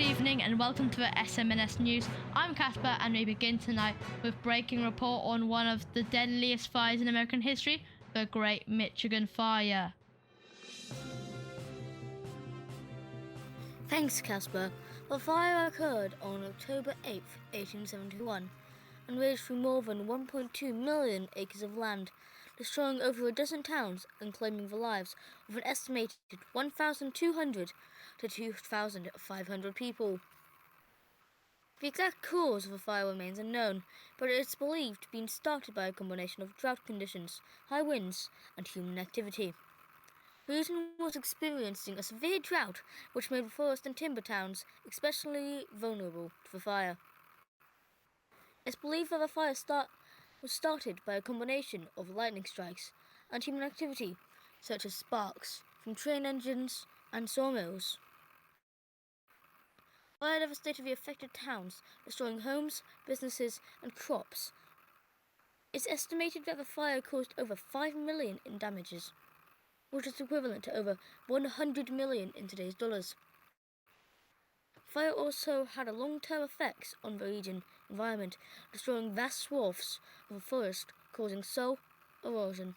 evening and welcome to the SMNS News. I'm Casper and we begin tonight with breaking report on one of the deadliest fires in American history, the Great Michigan Fire. Thanks, Casper. The fire occurred on October 8, 1871, and raged through more than 1.2 million acres of land, destroying over a dozen towns and claiming the lives of an estimated 1,200 to 2,500 people. The exact cause of the fire remains unknown, but it is believed to be started by a combination of drought conditions, high winds, and human activity. The region was experiencing a severe drought, which made the forest and timber towns especially vulnerable to the fire. It's believed that the fire was started by a combination of lightning strikes and human activity, such as sparks from train engines and sawmills. The fire devastated the affected towns, destroying homes, businesses, and crops. It's estimated that the fire caused over $5 million in damages, which is equivalent to over $100 million in today's dollars. Fire also had long-term effects on the region environment, destroying vast swaths of the forest, causing soil erosion.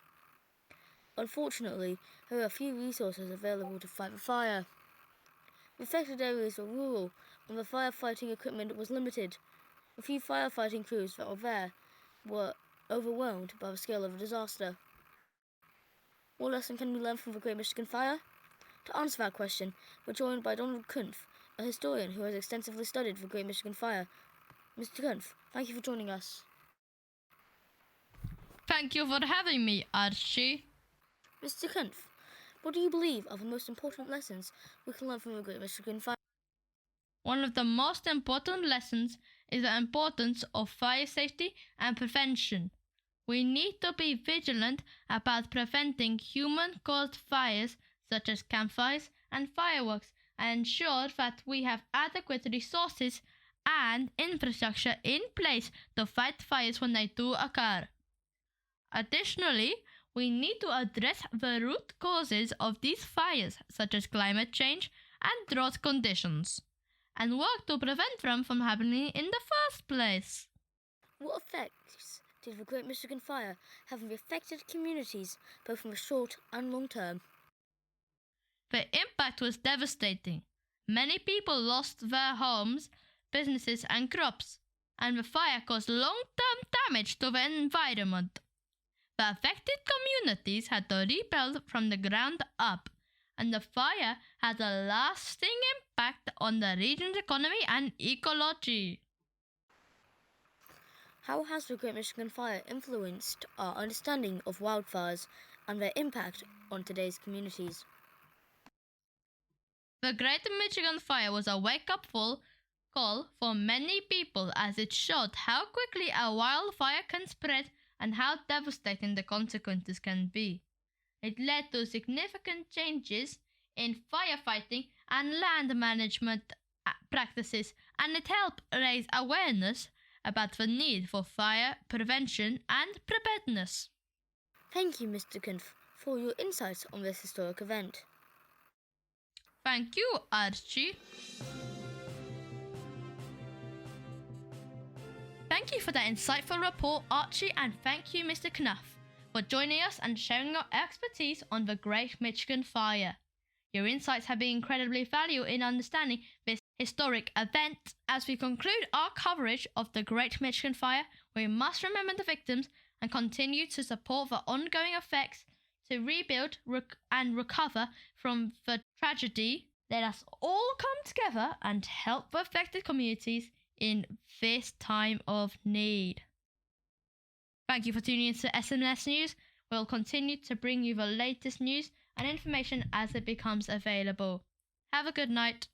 Unfortunately, there are few resources available to fight the fire. The affected areas were rural, and the firefighting equipment was limited. The few firefighting crews that were there were overwhelmed by the scale of the disaster. What lesson can we learn from the Great Michigan Fire? To answer that question, we're joined by Donald Knuth, a historian who has extensively studied the Great Michigan Fire. Mr. Knuth, thank you for joining us. Thank you for having me, Archie. Mr. Knuth, what do you believe are the most important lessons we can learn from the Great Michigan Fire? One of the most important lessons is the importance of fire safety and prevention. We need to be vigilant about preventing human-caused fires such as campfires and fireworks and ensure that we have adequate resources and infrastructure in place to fight fires when they do occur. Additionally, we need to address the root causes of these fires such as climate change and drought conditions and work to prevent them from happening in the first place. What effects did the Great Michigan Fire have on the affected communities, both in the short and long term? The impact was devastating. Many people lost their homes, businesses and crops, and the fire caused long-term damage to the environment. The affected communities had to rebuild from the ground up, and the fire had a lasting impact on the region's economy and ecology. How has the Great Michigan Fire influenced our understanding of wildfires and their impact on today's communities? The Great Michigan Fire was a wake-up call for many people as it showed how quickly a wildfire can spread and how devastating the consequences can be. It led to significant changes in firefighting and land management practices, and it helped raise awareness about the need for fire prevention and preparedness. Thank you, Mr. Knuth, for your insights on this historic event. Thank you, Archie. Thank you for that insightful report, Archie, and thank you, Mr. Knuth, for joining us and sharing your expertise on the Great Michigan Fire. Your insights have been incredibly valuable in understanding this historic event. As we conclude our coverage of the Great Michigan Fire, we must remember the victims and continue to support the ongoing effects to rebuild and recover from the tragedy. Let us all come together and help the affected communities in this time of need. Thank you for tuning in to SMNS News. We'll continue to bring you the latest news and information as it becomes available. Have a good night.